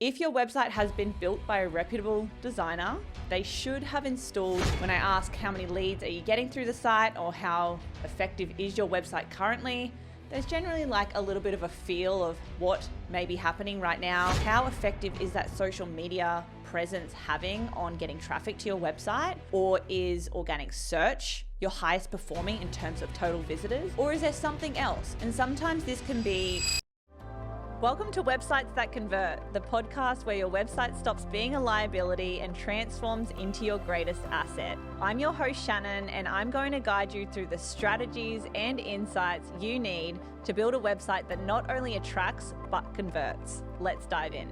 If your website has been built by a reputable designer, they should have installed. When I ask how many leads are you getting through the site or how effective is your website currently, there's generally like a little bit of a feel of what may be happening right now. How effective is that social media presence having on getting traffic to your website? Or is organic search your highest performing in terms of total visitors? Or is there something else? And sometimes this can be... Welcome to Websites That Convert, the podcast where your website stops being a liability and transforms into your greatest asset. I'm your host, Shannon, and I'm going to guide you through the strategies and insights you need to build a website that not only attracts, but converts. Let's dive in.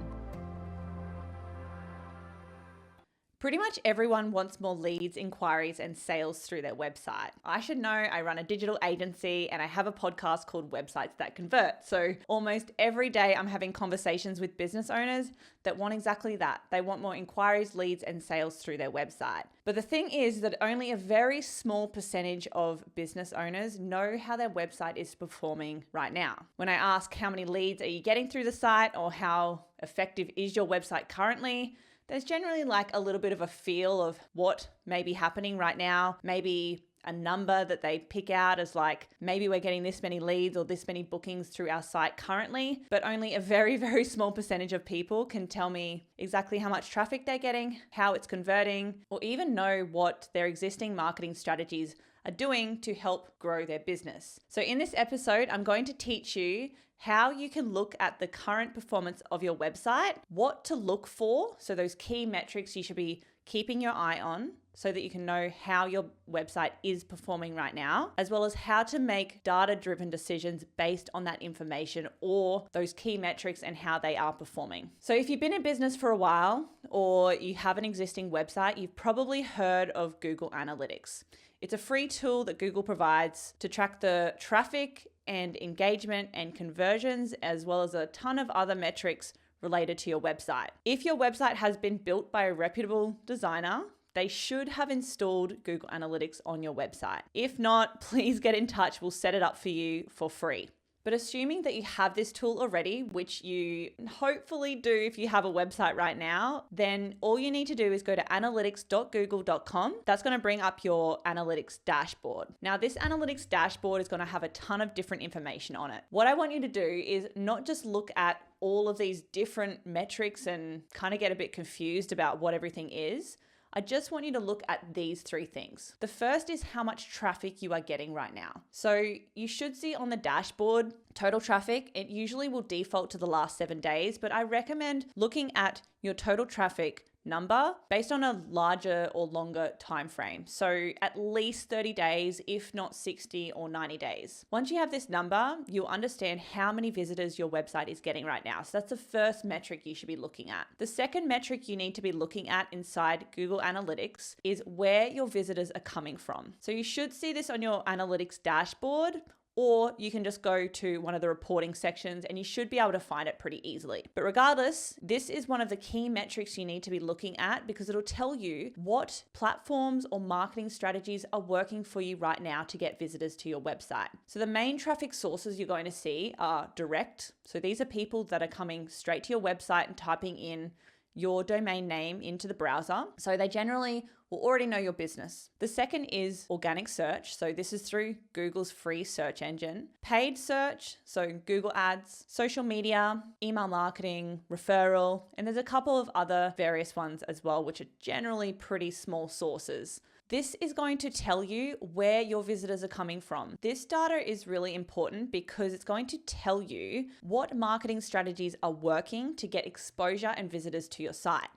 Pretty much everyone wants more leads, inquiries, and sales through their website. I should know I run a digital agency and I have a podcast called Websites That Convert. So almost every day I'm having conversations with business owners that want exactly that. They want more inquiries, leads, and sales through their website. But the thing is that only a very small percentage of business owners know how their website is performing right now. When I ask how many leads are you getting through the site or how effective is your website currently, there's generally like a little bit of a feel of what may be happening right now, maybe a number that they pick out as like, maybe we're getting this many leads or this many bookings through our site currently, but only a very, very small percentage of people can tell me exactly how much traffic they're getting, how it's converting, or even know what their existing marketing strategies are doing to help grow their business. So in this episode, I'm going to teach you how you can look at the current performance of your website, what to look for, so those key metrics you should be keeping your eye on so that you can know how your website is performing right now, as well as how to make data-driven decisions based on that information or those key metrics and how they are performing. So if you've been in business for a while or you have an existing website, you've probably heard of Google Analytics. It's a free tool that Google provides to track the traffic and engagement and conversions, as well as a ton of other metrics related to your website. If your website has been built by a reputable designer, they should have installed Google Analytics on your website. If not, please get in touch. We'll set it up for you for free. But assuming that you have this tool already, which you hopefully do if you have a website right now, then all you need to do is go to analytics.google.com. That's going to bring up your analytics dashboard. Now, this analytics dashboard is going to have a ton of different information on it. What I want you to do is not just look at all of these different metrics and kind of get a bit confused about what everything is. I just want you to look at these three things. The first is how much traffic you are getting right now. So you should see on the dashboard, total traffic. It usually will default to the last 7 days, but I recommend looking at your total traffic number based on a larger or longer time frame. So at least 30 days, if not 60 or 90 days. Once you have this number, you'll understand how many visitors your website is getting right now. So that's the first metric you should be looking at. The second metric you need to be looking at inside Google Analytics is where your visitors are coming from. So you should see this on your analytics dashboard, or you can just go to one of the reporting sections and you should be able to find it pretty easily. But regardless, this is one of the key metrics you need to be looking at because it'll tell you what platforms or marketing strategies are working for you right now to get visitors to your website. So the main traffic sources you're going to see are direct. So these are people that are coming straight to your website and typing in your domain name into the browser. So they generally will already know your business. The second is organic search. So this is through Google's free search engine. Paid search, so Google ads, social media, email marketing, referral, and there's a couple of other various ones as well, which are generally pretty small sources. This is going to tell you where your visitors are coming from. This data is really important because it's going to tell you what marketing strategies are working to get exposure and visitors to your site.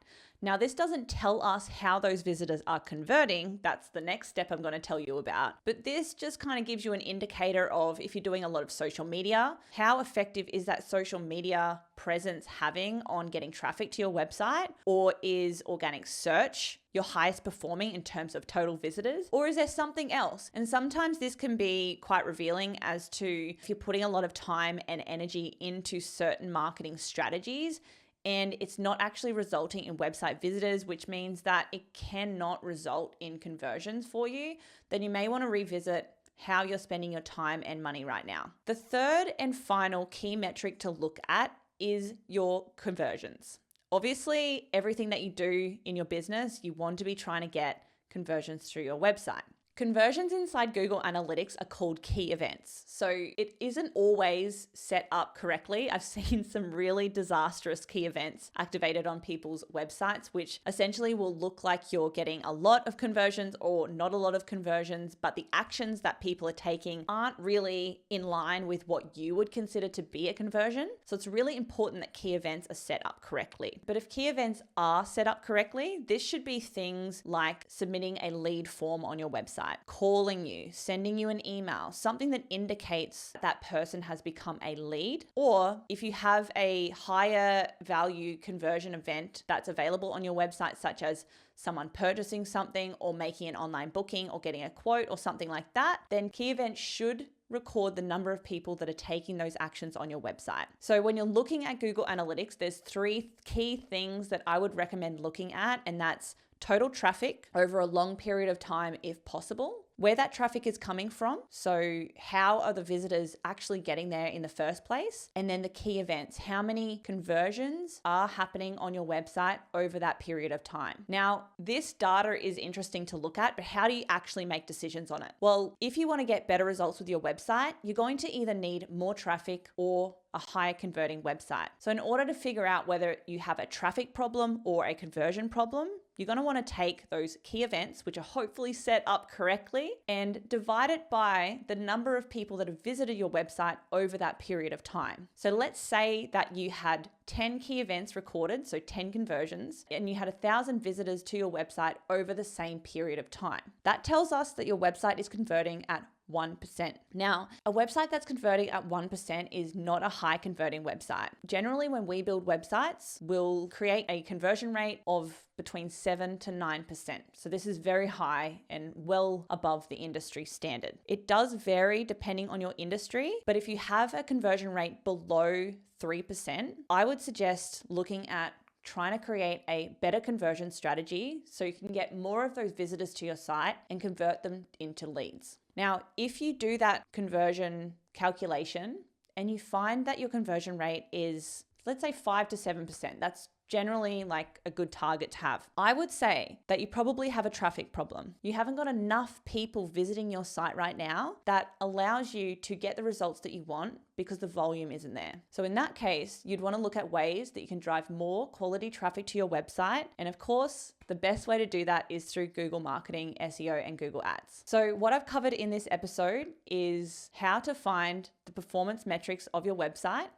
Now, this doesn't tell us how those visitors are converting. That's the next step I'm going to tell you about. But this just kind of gives you an indicator of if you're doing a lot of social media, how effective is that social media presence having on getting traffic to your website? Or is organic search your highest performing in terms of total visitors? Or is there something else? And sometimes this can be quite revealing as to if you're putting a lot of time and energy into certain marketing strategies and it's not actually resulting in website visitors, which means that it cannot result in conversions for you, then you may want to revisit how you're spending your time and money right now. The third and final key metric to look at is your conversions. Obviously, everything that you do in your business, you want to be trying to get conversions through your website. Conversions inside Google Analytics are called key events. So it isn't always set up correctly. I've seen some really disastrous key events activated on people's websites, which essentially will look like you're getting a lot of conversions or not a lot of conversions, but the actions that people are taking aren't really in line with what you would consider to be a conversion. So it's really important that key events are set up correctly. But if key events are set up correctly, this should be things like submitting a lead form on your website, calling you, sending you an email, something that indicates that person has become a lead. Or if you have a higher value conversion event that's available on your website, such as someone purchasing something or making an online booking or getting a quote or something like that, then key events should record the number of people that are taking those actions on your website. So when you're looking at Google Analytics, there's 3 key things that I would recommend looking at, and that's total traffic over a long period of time if possible, where that traffic is coming from. So how are the visitors actually getting there in the first place? And then the key events, how many conversions are happening on your website over that period of time? Now, this data is interesting to look at, but how do you actually make decisions on it? Well, if you want to get better results with your website, you're going to either need more traffic or a higher converting website. So in order to figure out whether you have a traffic problem or a conversion problem, you're going to want to take those key events, which are hopefully set up correctly, and divide it by the number of people that have visited your website over that period of time. So let's say that you had 10 key events recorded, so 10 conversions, and you had 1,000 visitors to your website over the same period of time. That tells us that your website is converting at 1%. Now, a website that's converting at 1% is not a high converting website. Generally, when we build websites, we'll create a conversion rate of between 7 to 9%. So this is very high and well above the industry standard. It does vary depending on your industry, but if you have a conversion rate below 3%, I would suggest looking at trying to create a better conversion strategy so you can get more of those visitors to your site and convert them into leads. Now, if you do that conversion calculation and you find that your conversion rate is, let's say 5 to 7%, that's generally like a good target to have. I would say that you probably have a traffic problem. You haven't got enough people visiting your site right now that allows you to get the results that you want because the volume isn't there. So in that case, you'd want to look at ways that you can drive more quality traffic to your website. And of course, the best way to do that is through Google Marketing, SEO, and Google Ads. So what I've covered in this episode is how to find the performance metrics of your website,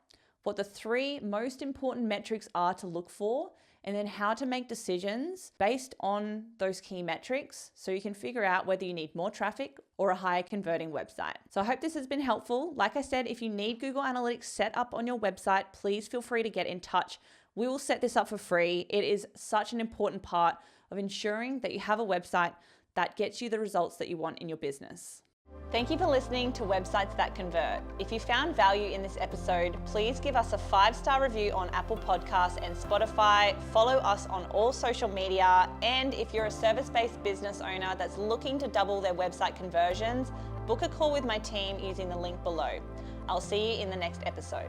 what the 3 most important metrics are to look for, and then how to make decisions based on those key metrics so you can figure out whether you need more traffic or a higher converting website. So I hope this has been helpful. Like I said, if you need Google Analytics set up on your website, please feel free to get in touch. We will set this up for free. It is such an important part of ensuring that you have a website that gets you the results that you want in your business. Thank you for listening to Websites That Convert. If you found value in this episode, please give us a 5-star review on Apple Podcasts and Spotify. Follow us on all social media. And if you're a service-based business owner that's looking to double their website conversions, book a call with my team using the link below. I'll see you in the next episode.